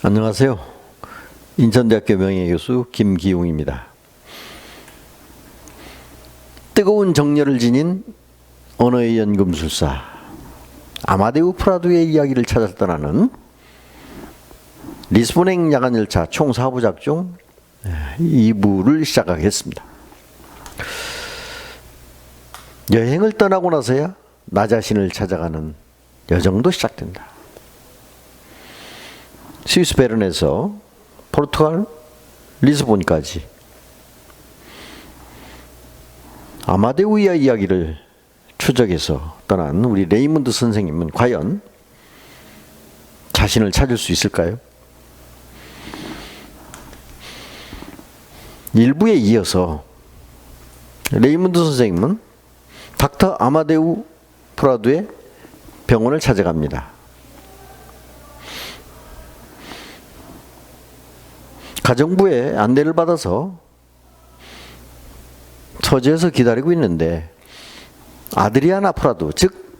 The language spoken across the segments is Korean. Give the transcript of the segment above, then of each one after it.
안녕하세요. 인천대학교 명예교수 김기웅입니다. 뜨거운 정열을 지닌 언어의 연금술사 아마데우 프라두의 이야기를 찾아 떠나는 리스본행 야간열차 총 4부작 중 2부를 시작하겠습니다. 여행을 떠나고 나서야 나 자신을 찾아가는 여정도 시작된다. 스위스 베른에서 포르투갈 리스본까지 아마데우의 이야기를 추적해서 떠난 우리 레이몬드 선생님은 과연 자신을 찾을 수 있을까요? 1부에 이어서 레이몬드 선생님은 닥터 아마데우 프라두의 병원을 찾아갑니다. 가정부의 안내를 받아서 처제에서 기다리고 있는데 아드리아나 프라두, 즉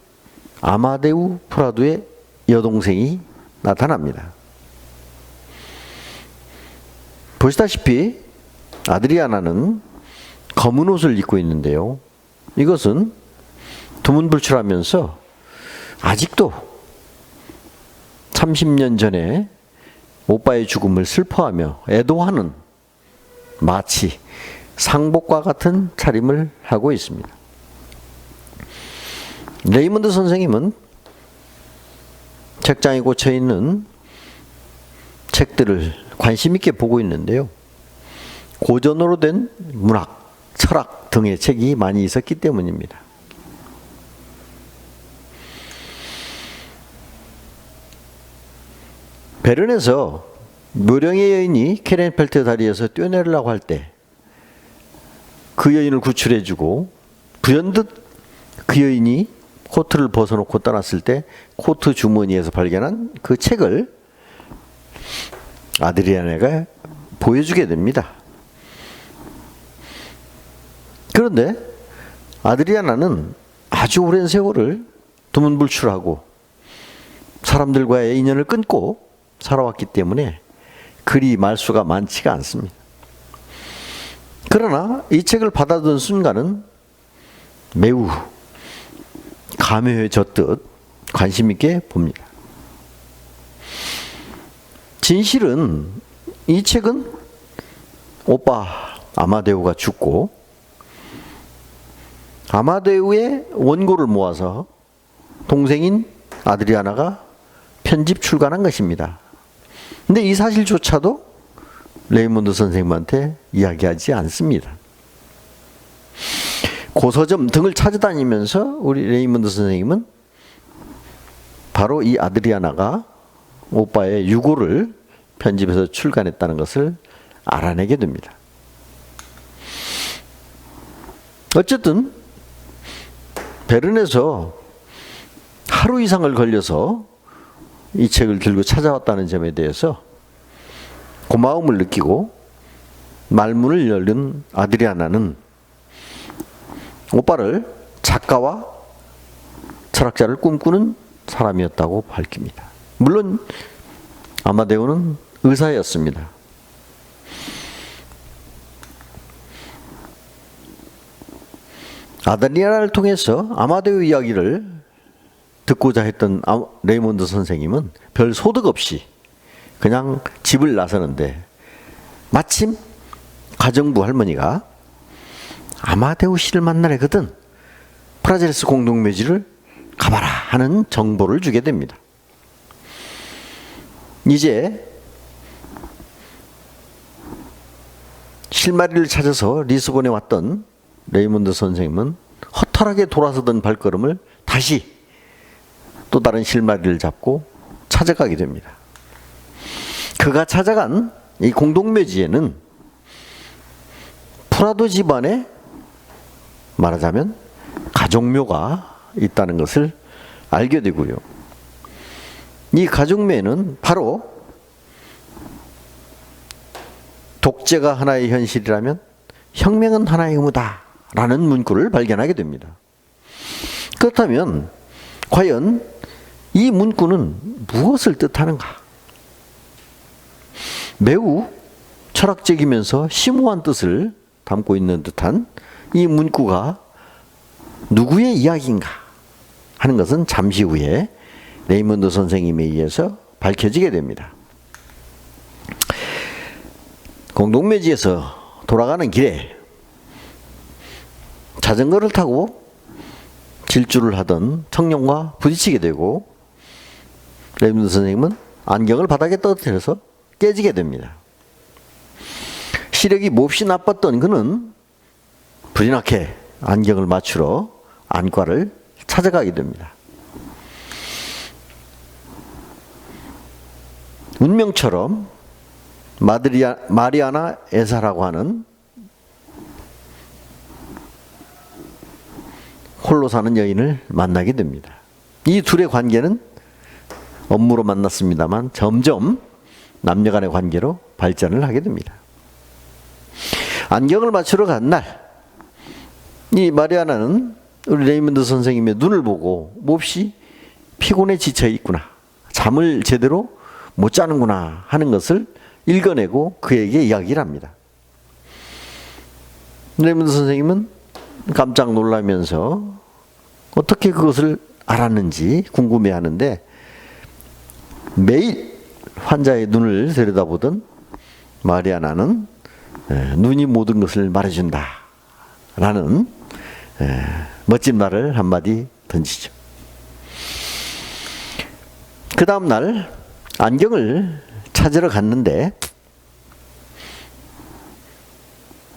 아마데우 프라두의 여동생이 나타납니다. 보시다시피 아드리아나는 검은 옷을 입고 있는데요. 이것은 두문불출하면서 아직도 30년 전에 오빠의 죽음을 슬퍼하며 애도하는 마치 상복과 같은 차림을 하고 있습니다. 레이몬드 선생님은 책장에 꽂혀 있는 책들을 관심 있게 보고 있는데요. 고전으로 된 문학, 철학 등의 책이 많이 있었기 때문입니다. 베른에서 묘령의 여인이 케렌펠트 다리에서 뛰어내리려고 할 때 그 여인을 구출해주고 불현듯 그 여인이 코트를 벗어놓고 떠났을 때 코트 주머니에서 발견한 그 책을 아드리아나가 보여주게 됩니다. 그런데 아드리아나는 아주 오랜 세월을 두문불출하고 사람들과의 인연을 끊고 살아왔기 때문에 그리 말수가 많지가 않습니다. 그러나 이 책을 받아든 순간은 매우 감회해졌듯 관심 있게 봅니다. 진실은 이 책은 오빠 아마데우가 죽고 아마데우의 원고를 모아서 동생인 아드리아나가 편집 출간한 것입니다. 근데 이 사실조차도 레이몬드 선생님한테 이야기하지 않습니다. 고서점 등을 찾아다니면서 우리 레이몬드 선생님은 바로 이 아드리아나가 오빠의 유고를 편집해서 출간했다는 것을 알아내게 됩니다. 어쨌든 베른에서 하루 이상을 걸려서 이 책을 들고 찾아왔다는 점에 대해서 고마움을 느끼고 말문을 열는 아드리아나는 오빠를 작가와 철학자를 꿈꾸는 사람이었다고 밝힙니다. 물론 아마데우는 의사였습니다. 아드리아나를 통해서 아마데우 이야기를 듣고자 했던 레이몬드 선생님은 별 소득 없이 그냥 집을 나서는데 마침 가정부 할머니가 아마데우 씨를 만나려거든 프라제레스 공동묘지를 가봐라 하는 정보를 주게 됩니다. 이제 실마리를 찾아서 리스본에 왔던 레이몬드 선생님은 허탈하게 돌아서던 발걸음을 다시 또 다른 실마리를 잡고 찾아가게 됩니다. 그가 찾아간 이 공동묘지에는 프라두 집안에 말하자면 가족묘가 있다는 것을 알게 되고요. 이 가족묘에는 바로 독재가 하나의 현실이라면 혁명은 하나의 의무다 라는 문구를 발견하게 됩니다. 그렇다면 과연 이 문구는 무엇을 뜻하는가? 매우 철학적이면서 심오한 뜻을 담고 있는 듯한 이 문구가 누구의 이야기인가 하는 것은 잠시 후에 레이먼드 선생님에 의해서 밝혀지게 됩니다. 공동묘지에서 돌아가는 길에 자전거를 타고 질주를 하던 청년과 부딪히게 되고 레이먼드 선생님은 안경을 바닥에 떨어뜨려서 깨지게 됩니다. 시력이 몹시 나빴던 그는 불이 나게 안경을 맞추러 안과를 찾아가게 됩니다. 운명처럼 마리아나 에사라고 하는 홀로 사는 여인을 만나게 됩니다. 이 둘의 관계는 업무로 만났습니다만 점점 남녀 간의 관계로 발전을 하게 됩니다. 안경을 맞추러 간 날, 이 마리아나는 우리 레이먼드 선생님의 눈을 보고 몹시 피곤해 지쳐 있구나, 잠을 제대로 못 자는구나 하는 것을 읽어내고 그에게 이야기를 합니다. 레이먼드 선생님은 깜짝 놀라면서 어떻게 그것을 알았는지 궁금해하는데, 매일 환자의 눈을 들여다보던 마리아나는 눈이 모든 것을 말해준다 라는 멋진 말을 한마디 던지죠. 그 다음 날 안경을 찾으러 갔는데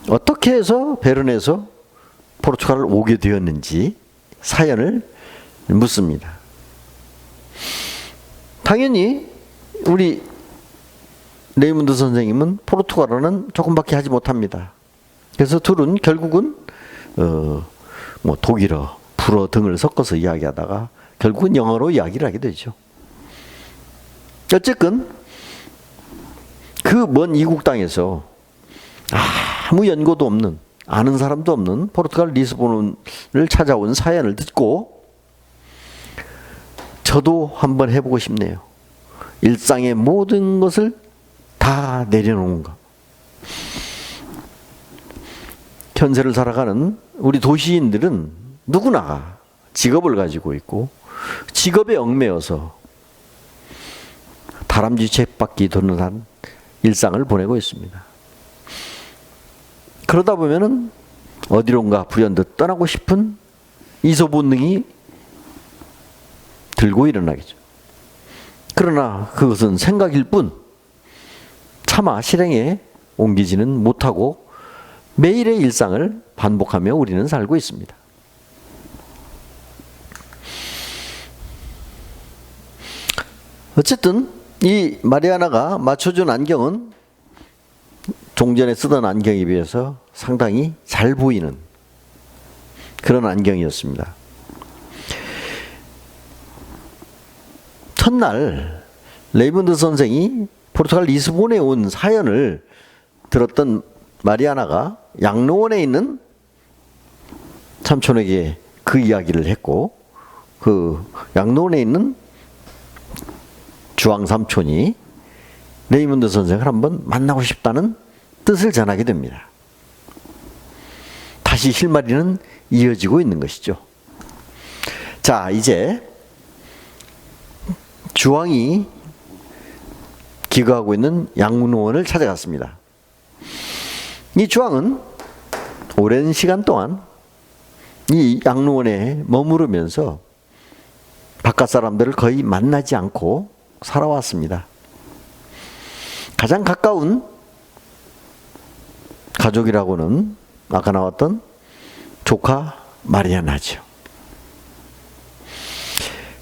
어떻게 해서 베른에서 포르투갈을 오게 되었는지 사연을 묻습니다. 당연히 우리 레이먼드 선생님은 포르투갈어는 조금밖에 하지 못합니다. 그래서 둘은 결국은 뭐 독일어, 불어 등을 섞어서 이야기하다가 결국은 영어로 이야기를 하게 되죠. 어쨌건 그 먼 이국 땅에서 아무 연고도 없는, 아는 사람도 없는 포르투갈 리스본을 찾아온 사연을 듣고 저도 한번 해보고 싶네요. 일상의 모든 것을 다 내려놓은 것. 현세를 살아가는 우리 도시인들은 누구나 직업을 가지고 있고 직업에 얽매여서 다람쥐 쳇바퀴 도는 한 일상을 보내고 있습니다. 그러다 보면은 어디론가 불현듯 떠나고 싶은 이소 본능이 들고 일어나겠죠. 그러나 그것은 생각일 뿐 차마 실행에 옮기지는 못하고 매일의 일상을 반복하며 우리는 살고 있습니다. 어쨌든 이 마리아나가 맞춰준 안경은 종전에 쓰던 안경에 비해서 상당히 잘 보이는 그런 안경이었습니다. 첫날 레이먼드 선생이 포르투갈 리스본에 온 사연을 들었던 마리아나가 양로원에 있는 삼촌에게 그 이야기를 했고, 그 양로원에 있는 주황 삼촌이 레이먼드 선생을 한번 만나고 싶다는 뜻을 전하게 됩니다. 다시 실마리는 이어지고 있는 것이죠. 자, 이제 주황이 기거하고 있는 양로원을 찾아갔습니다. 이 주황은 오랜 시간 동안 이 양로원에 머무르면서 바깥 사람들을 거의 만나지 않고 살아왔습니다. 가장 가까운 가족이라고는 아까 나왔던 조카 마리아나죠.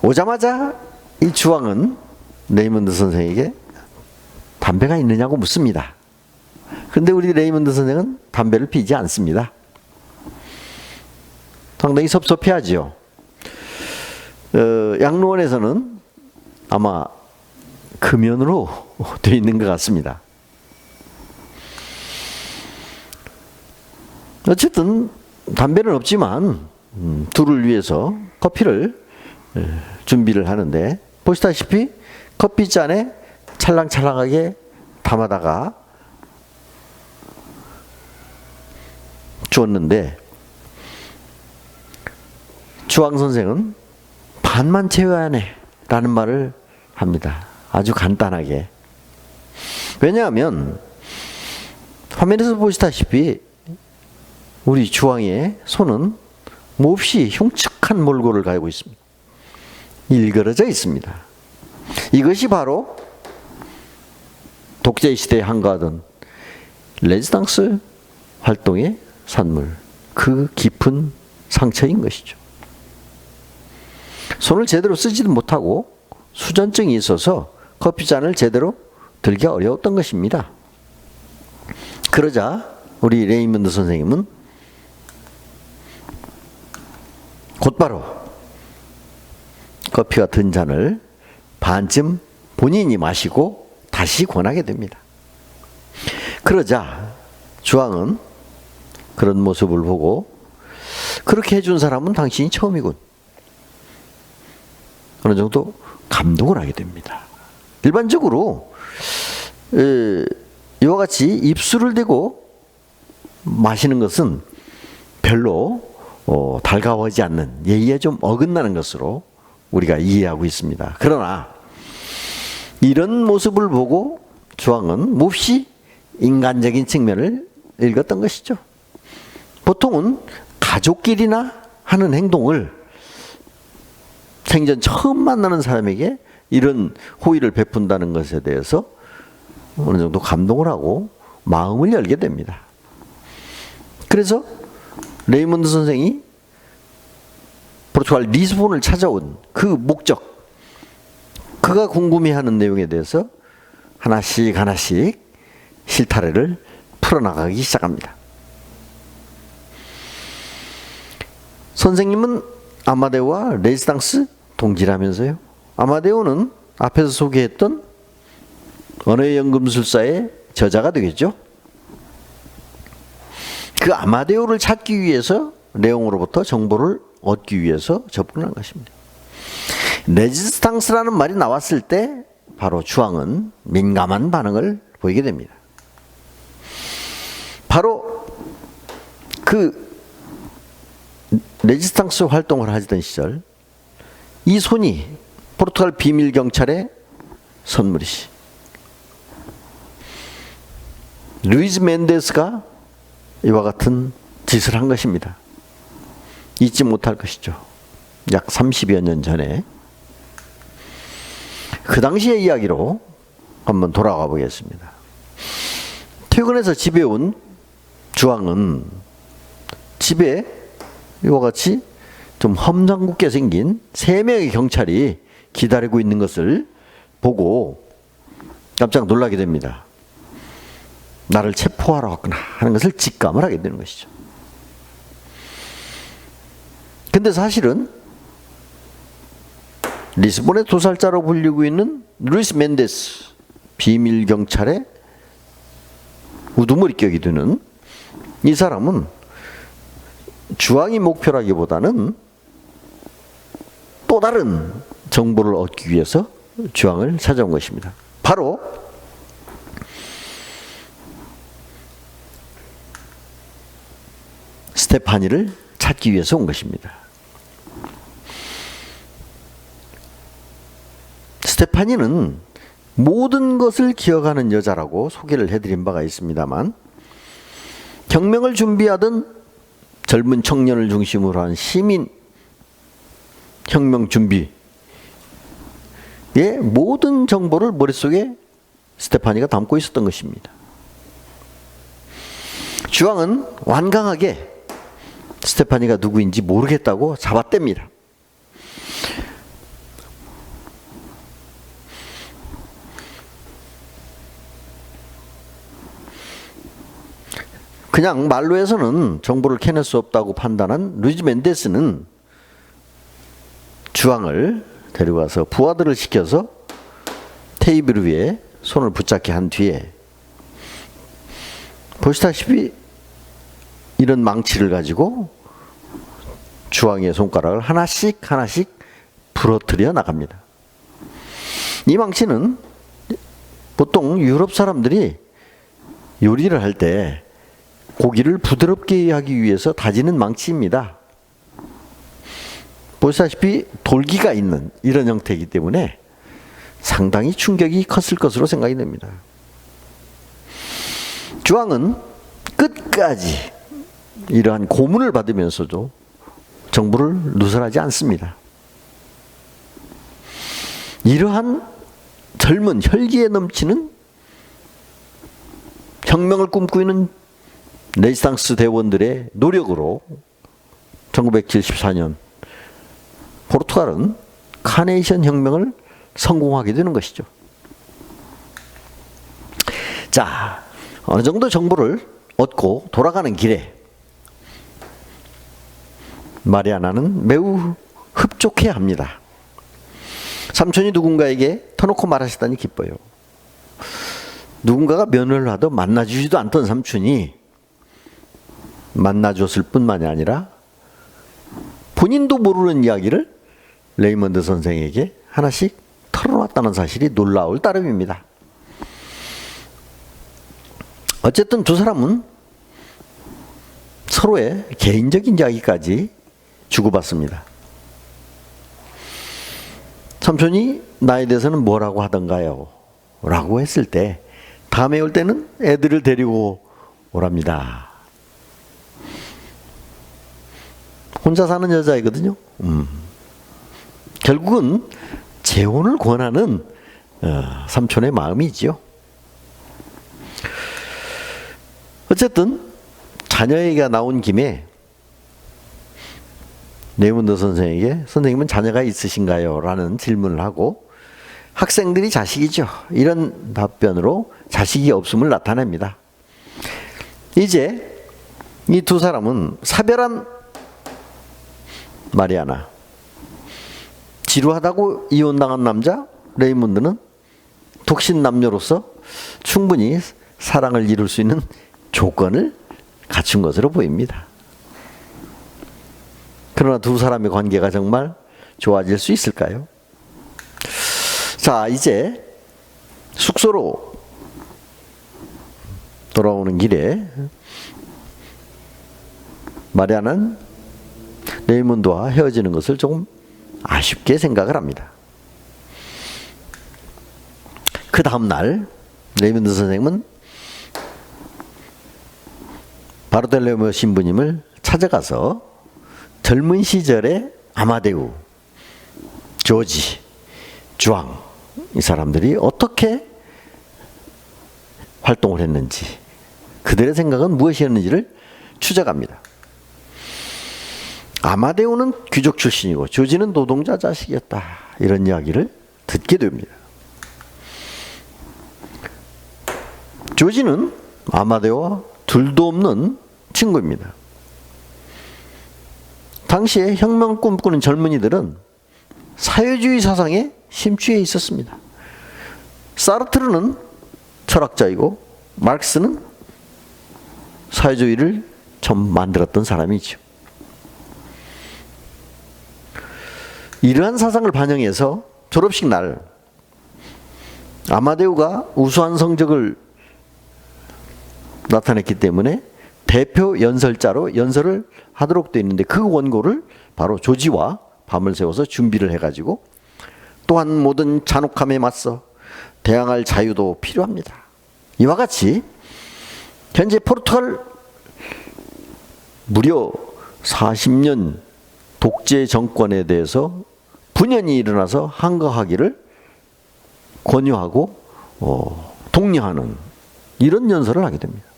오자마자 이 주황은 레이먼드 선생에게 담배가 있느냐고 묻습니다. 그런데 우리 레이먼드 선생은 담배를 피지 않습니다. 상당히 섭섭해하죠. 양로원에서는 아마 금연으로 되어 있는 것 같습니다. 어쨌든 담배는 없지만 둘을 위해서 커피를 준비를 하는데 보시다시피 커피잔에 찰랑찰랑하게 담아다가 주었는데 주왕 선생은 반만 채워야 해 라는 말을 합니다. 아주 간단하게. 왜냐하면 화면에서 보시다시피 우리 주왕의 손은 몹시 흉측한 몰골을 가지고 있습니다. 일그러져 있습니다. 이것이 바로 독재 시대에 한가하던 레지스탕스 활동의 산물, 그 깊은 상처인 것이죠. 손을 제대로 쓰지도 못하고 수전증이 있어서 커피잔을 제대로 들기 어려웠던 것입니다. 그러자 우리 레이먼드 선생님은 곧바로 커피가 든 잔을 반쯤 본인이 마시고 다시 권하게 됩니다. 그러자 주왕은 그런 모습을 보고 그렇게 해준 사람은 당신이 처음이군. 어느 정도 감동을 하게 됩니다. 일반적으로 이와 같이 입술을 대고 마시는 것은 별로 달가워하지 않는, 예의에 좀 어긋나는 것으로 우리가 이해하고 있습니다. 그러나 이런 모습을 보고 주왕은 몹시 인간적인 측면을 읽었던 것이죠. 보통은 가족끼리나 하는 행동을 생전 처음 만나는 사람에게 이런 호의를 베푼다는 것에 대해서 어느 정도 감동을 하고 마음을 열게 됩니다. 그래서 레이먼드 선생이 포르투갈 리스본을 찾아온 그 목적, 그가 궁금해하는 내용에 대해서 하나씩 하나씩 실타래를 풀어나가기 시작합니다. 선생님은 아마데오와 레지스탕스 동지라면서요. 아마데오는 앞에서 소개했던 언어의 연금술사의 저자가 되겠죠. 그 아마데오를 찾기 위해서 레옹으로부터 정보를 얻기 위해서 접근한 것입니다. 레지스탕스라는 말이 나왔을 때 바로 주왕은 민감한 반응을 보이게 됩니다. 바로 그 레지스탕스 활동을 하던 시절 이 손이 포르투갈 비밀 경찰의 선물이시 루이즈 멘데스가 이와 같은 짓을 한 것입니다. 잊지 못할 것이죠. 약 30여 년 전에. 그 당시의 이야기로 한번 돌아가 보겠습니다. 퇴근해서 집에 온 주왕은 집에 이와 같이 좀 험상궂게 생긴 3명의 경찰이 기다리고 있는 것을 보고 깜짝 놀라게 됩니다. 나를 체포하러 왔구나 하는 것을 직감을 하게 되는 것이죠. 근데 사실은 리스본의 도살자로 불리고 있는 루이스 멘데스 비밀 경찰의 우두머리격이 되는 이 사람은 주왕이 목표라기보다는 또 다른 정보를 얻기 위해서 주왕을 찾아온 것입니다. 바로 스테파니를 찾기 위해서 온 것입니다. 스테파니는 모든 것을 기억하는 여자라고 소개를 해드린 바가 있습니다만 혁명을 준비하던 젊은 청년을 중심으로 한 시민 혁명 준비의 모든 정보를 머릿속에 스테파니가 담고 있었던 것입니다. 주왕은 완강하게 스테파니가 누구인지 모르겠다고 잡아뗍니다. 그냥 말로 해서는 정보를 캐낼 수 없다고 판단한 루이즈 멘데스는 주왕을 데려가서 부하들을 시켜서 테이블 위에 손을 붙잡게 한 뒤에 보시다시피 이런 망치를 가지고 주왕의 손가락을 하나씩 하나씩 부러뜨려 나갑니다. 이 망치는 보통 유럽 사람들이 요리를 할 때 고기를 부드럽게 하기 위해서 다지는 망치입니다. 보시다시피 돌기가 있는 이런 형태이기 때문에 상당히 충격이 컸을 것으로 생각이 됩니다. 주왕은 끝까지 이러한 고문을 받으면서도 정부를 누설하지 않습니다. 이러한 젊은 혈기에 넘치는 혁명을 꿈꾸는 레지스탕스 대원들의 노력으로 1974년 포르투갈은 카네이션 혁명을 성공하게 되는 것이죠. 자, 어느 정도 정보를 얻고 돌아가는 길에 마리아나는 매우 흡족해 합니다. 삼촌이 누군가에게 터놓고 말하시다니 기뻐요. 누군가가 면회를 하도 만나주지도 않던 삼촌이 만나줬을 뿐만이 아니라 본인도 모르는 이야기를 레이먼드 선생에게 하나씩 털어놨다는 사실이 놀라울 따름입니다. 어쨌든 두 사람은 서로의 개인적인 이야기까지 주고받습니다. 삼촌이 나에 대해서는 뭐라고 하던가요? 라고 했을 때 다음에 올 때는 애들을 데리고 오랍니다. 혼자 사는 여자이거든요. 결국은 재혼을 권하는 삼촌의 마음이지요. 어쨌든 자녀 얘기가 나온 김에 레이먼드 선생에게 선생님은 자녀가 있으신가요? 라는 질문을 하고 학생들이 자식이죠. 이런 답변으로 자식이 없음을 나타냅니다. 이제 이 두 사람은 사별한 마리아나, 지루하다고 이혼당한 남자 레이먼드는 독신 남녀로서 충분히 사랑을 이룰 수 있는 조건을 갖춘 것으로 보입니다. 그러나 두 사람의 관계가 정말 좋아질 수 있을까요? 자, 이제 숙소로 돌아오는 길에 마리아는 레이먼드와 헤어지는 것을 조금 아쉽게 생각을 합니다. 그 다음날 레이먼드 선생님은 바르톨로메오 신부님을 찾아가서 젊은 시절의 아마데우, 조지, 주앙 이 사람들이 어떻게 활동을 했는지, 그들의 생각은 무엇이었는지를 추적합니다. 아마데우는 귀족 출신이고 조지는 노동자 자식이었다, 이런 이야기를 듣게 됩니다. 조지는 아마데우와 둘도 없는 친구입니다. 당시에 혁명을 꿈꾸는 젊은이들은 사회주의 사상에 심취해 있었습니다. 사르트르는 철학자이고 마르크스는 사회주의를 처음 만들었던 사람이죠. 이러한 사상을 반영해서 졸업식 날 아마데우가 우수한 성적을 나타냈기 때문에 대표 연설자로 연설을 하도록 되어 있는데, 그 원고를 바로 조지와 밤을 새워서 준비를 해가지고, 또한 모든 잔혹함에 맞서 대항할 자유도 필요합니다. 이와 같이 현재 포르투갈 무려 40년 독재 정권에 대해서 분연히 일어나서 항거하기를 권유하고 독려하는 이런 연설을 하게 됩니다.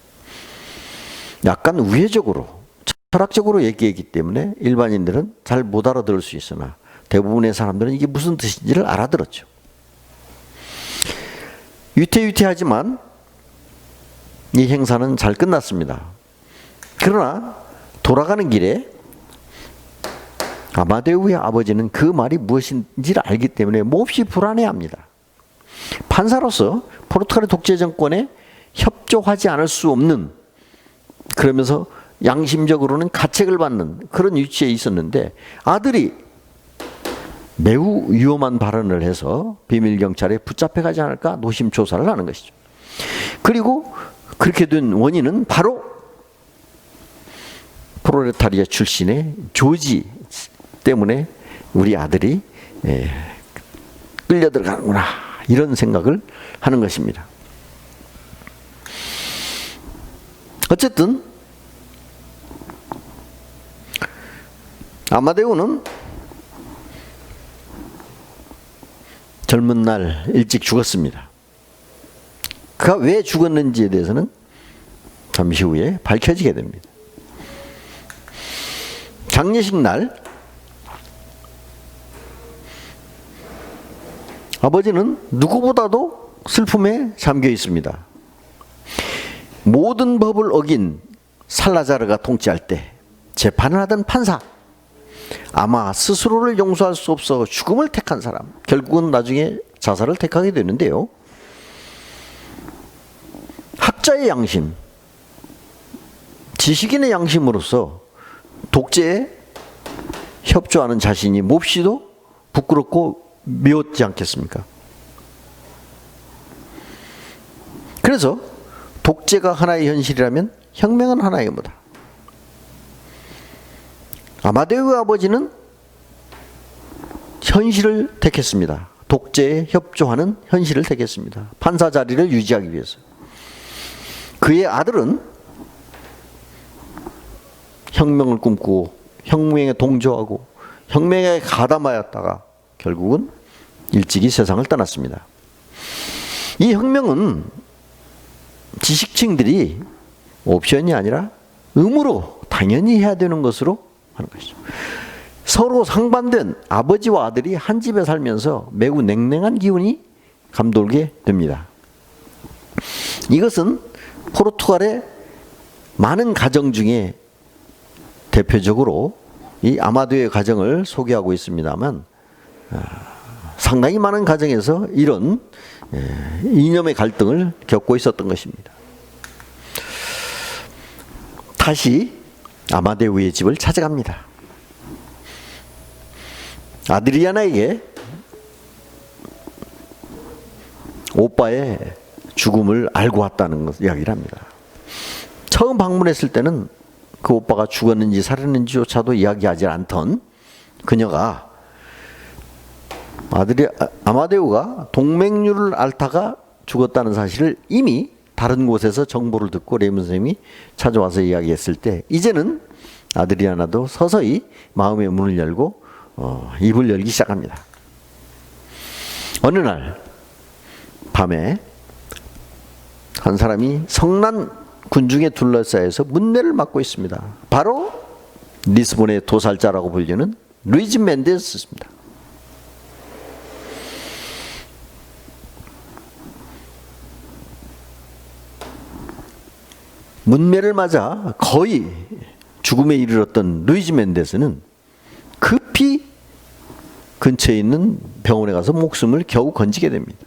약간 우회적으로 철학적으로 얘기했기 때문에 일반인들은 잘 못 알아들을 수 있으나 대부분의 사람들은 이게 무슨 뜻인지를 알아들었죠. 위태위태하지만 이 행사는 잘 끝났습니다. 그러나 돌아가는 길에 아마데우의 아버지는 그 말이 무엇인지를 알기 때문에 몹시 불안해합니다. 판사로서 포르투갈의 독재 정권에 협조하지 않을 수 없는, 그러면서 양심적으로는 가책을 받는 그런 위치에 있었는데, 아들이 매우 위험한 발언을 해서 비밀 경찰에 붙잡혀가지 않을까 노심초사를 하는 것이죠. 그리고 그렇게 된 원인은 바로 프롤레타리아 출신의 조지 때문에 우리 아들이 끌려 들어가는구나, 이런 생각을 하는 것입니다. 어쨌든 아마데우는 젊은 날 일찍 죽었습니다. 그가 왜 죽었는지에 대해서는 잠시 후에 밝혀지게 됩니다. 장례식 날 아버지는 누구보다도 슬픔에 잠겨 있습니다. 모든 법을 어긴 살라자르가 통치할 때 재판을 하던 판사, 아마 스스로를 용서할 수 없어 죽음을 택한 사람, 결국은 나중에 자살을 택하게 되는데요. 학자의 양심, 지식인의 양심으로서 독재에 협조하는 자신이 몹시도 부끄럽고 미웠지 않겠습니까? 그래서 독재가 하나의 현실이라면 혁명은 하나의 의무다. 아마데우의 아버지는 현실을 택했습니다. 독재에 협조하는 현실을 택했습니다. 판사 자리를 유지하기 위해서. 그의 아들은 혁명을 꿈꾸고 혁명에 동조하고 혁명에 가담하였다가 결국은 일찍이 세상을 떠났습니다. 이 혁명은 지식층들이 옵션이 아니라 의무로 당연히 해야 되는 것으로 하는 것이죠. 서로 상반된 아버지와 아들이 한 집에 살면서 매우 냉랭한 기운이 감돌게 됩니다. 이것은 포르투갈의 많은 가정 중에 대표적으로 이 아마데우의 가정을 소개하고 있습니다만, 상당히 많은 가정에서 이런 이념의 갈등을 겪고 있었던 것입니다. 다시 아마데우의 집을 찾아갑니다. 아드리아나에게 오빠의 죽음을 알고 왔다는 이야기를 합니다. 처음 방문했을 때는 그 오빠가 죽었는지 살았는지조차도 이야기하지 않던 그녀가 아마데우가 동맹류를 앓다가 죽었다는 사실을 이미 다른 곳에서 정보를 듣고 레이문 선생님이 찾아와서 이야기했을 때, 이제는 아드리아나도 서서히 마음의 문을 열고 입을 열기 시작합니다. 어느 날 밤에 한 사람이 성난 군중에 둘러싸여서 문매를 맡고 있습니다. 바로 리스본의 도살자라고 불리는 루이즈 멘데스입니다. 문매를 맞아 거의 죽음에 이르렀던 루이즈 멘데스는 급히 근처에 있는 병원에 가서 목숨을 겨우 건지게 됩니다.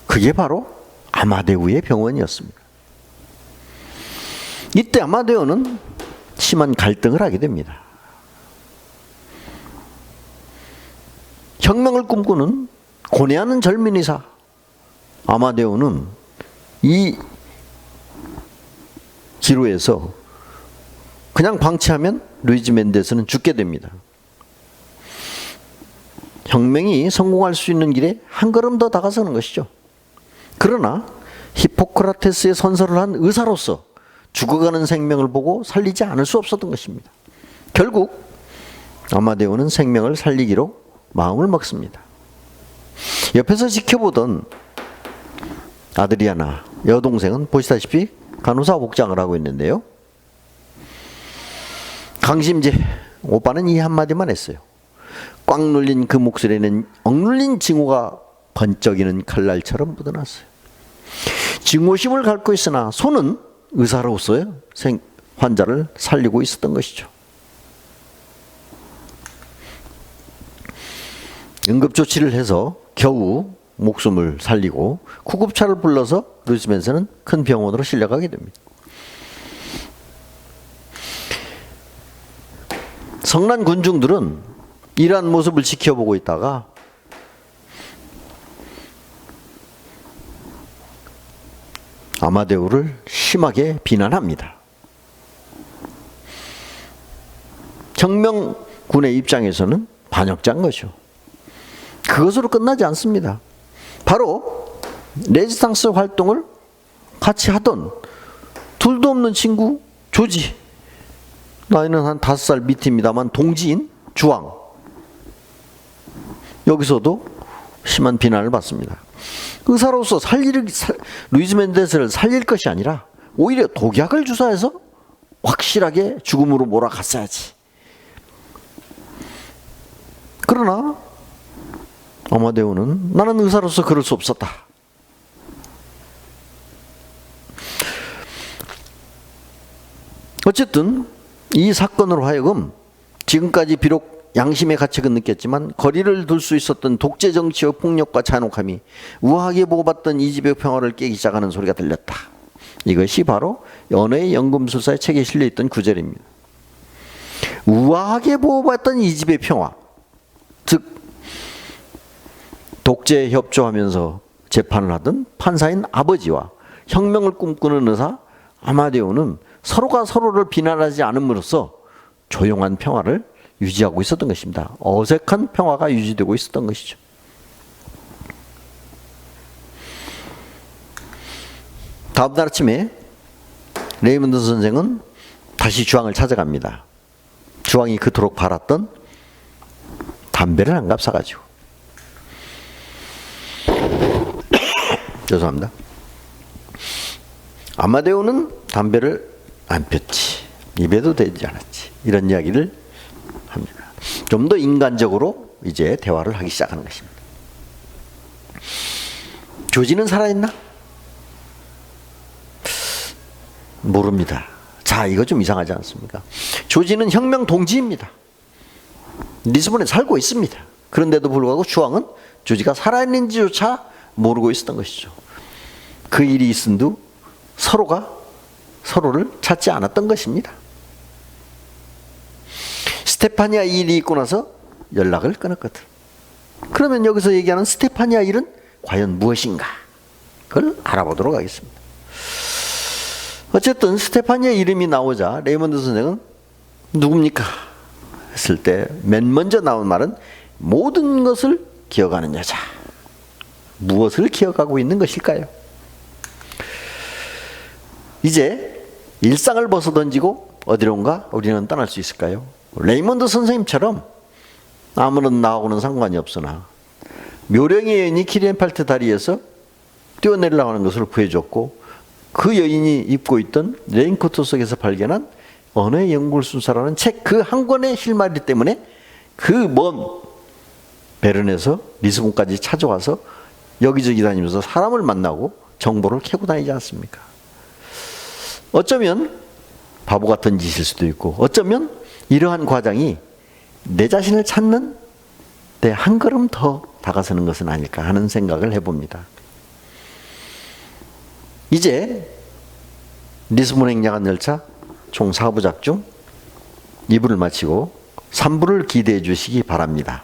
그게 바로 아마데우의 병원이었습니다. 이때 아마데우는 심한 갈등을 하게 됩니다. 혁명을 꿈꾸는 고뇌하는 젊은 의사 아마데우는 이 기로에서 그냥 방치하면 루이즈 멘데스는 죽게 됩니다. 혁명이 성공할 수 있는 길에 한 걸음 더 다가서는 것이죠. 그러나 히포크라테스의 선서를 한 의사로서 죽어가는 생명을 보고 살리지 않을 수 없었던 것입니다. 결국 아마데우는 생명을 살리기로 마음을 먹습니다. 옆에서 지켜보던 아드리아나 여동생은 보시다시피 간호사 복장을 하고 있는데요. 강심제 오빠는 이 한마디만 했어요. 꽉 눌린 그 목소리에는 억눌린 징후가 번쩍이는 칼날처럼 묻어났어요. 증오심을 갖고 있으나 손은 의사로서요 환자를 살리고 있었던 것이죠. 응급조치를 해서 겨우 목숨을 살리고 구급차를 불러서 루이즈 멘데스는 큰 병원으로 실려가게 됩니다. 성난 군중들은 이러한 모습을 지켜보고 있다가 아마데우를 심하게 비난합니다. 혁명군의 입장에서는 반역자인 거죠. 그것으로 끝나지 않습니다. 바로 레지스탕스 활동을 같이 하던 둘도 없는 친구 조지, 나이는 한 5살 밑입니다만 동지인 주왕, 여기서도 심한 비난을 받습니다. 의사로서 루이즈 멘데스를 살릴 것이 아니라 오히려 독약을 주사해서 확실하게 죽음으로 몰아갔어야지. 그러나 아마데우는 나는 의사로서 그럴 수 없었다. 어쨌든 이 사건으로 하여금 지금까지 비록 양심의 가책은 느꼈지만 거리를 둘 수 있었던 독재 정치의 폭력과 잔혹함이 우아하게 보고받던 이 집의 평화를 깨기 시작하는 소리가 들렸다. 이것이 바로 연애의 연금술사의 책에 실려있던 구절입니다. 우아하게 보호받던 이 집의 평화, 즉 독재에 협조하면서 재판을 하던 판사인 아버지와 혁명을 꿈꾸는 의사 아마데우는 서로가 서로를 비난하지 않음으로써 조용한 평화를 유지하고 있었던 것입니다. 어색한 평화가 유지되고 있었던 것이죠. 다음날 아침에 레이먼드 선생은 다시 주왕을 찾아갑니다. 주왕이 그토록 바랐던 담배를 한 갑 사가지고. 죄송합니다. 아마데우는 담배를 안 폈지, 입에도 대지 않았지, 이런 이야기를 합니다. 좀 더 인간적으로 이제 대화를 하기 시작하는 것입니다. 조지는 살아있나? 모릅니다. 자, 이거 좀 이상하지 않습니까? 조지는 혁명 동지입니다. 리스본에 살고 있습니다. 그런데도 불구하고 주왕은 조지가 살아있는지조차 모르고 있었던 것이죠. 그 일이 있은도 서로가 서로를 찾지 않았던 것입니다. 스테파니아 일이 있고 나서 연락을 끊었거든. 그러면 여기서 얘기하는 스테파니아 일은 과연 무엇인가? 그걸 알아보도록 하겠습니다. 어쨌든 스테파니아 이름이 나오자 레이먼드 선생은 누굽니까? 했을 때 맨 먼저 나온 말은 모든 것을 기억하는 여자. 무엇을 기억하고 있는 것일까요? 이제 일상을 벗어던지고 어디론가 우리는 떠날 수 있을까요? 레이먼드 선생님처럼 아무런 나하고는 상관이 없으나 묘령의 여인이 키리엔팔트 다리에서 뛰어내리려고 하는 것을 구해줬고 그 여인이 입고 있던 레인코트 속에서 발견한 언어의 연골순사라는 책 그 한 권의 실마리 때문에 그 먼 베른에서 리스본까지 찾아와서 여기저기 다니면서 사람을 만나고 정보를 캐고 다니지 않습니까? 어쩌면 바보 같은 짓일 수도 있고 어쩌면 이러한 과정이 내 자신을 찾는 데 한 걸음 더 다가서는 것은 아닐까 하는 생각을 해봅니다. 이제 리스본 행야간 열차 총 4부작 중 2부를 마치고 3부를 기대해 주시기 바랍니다.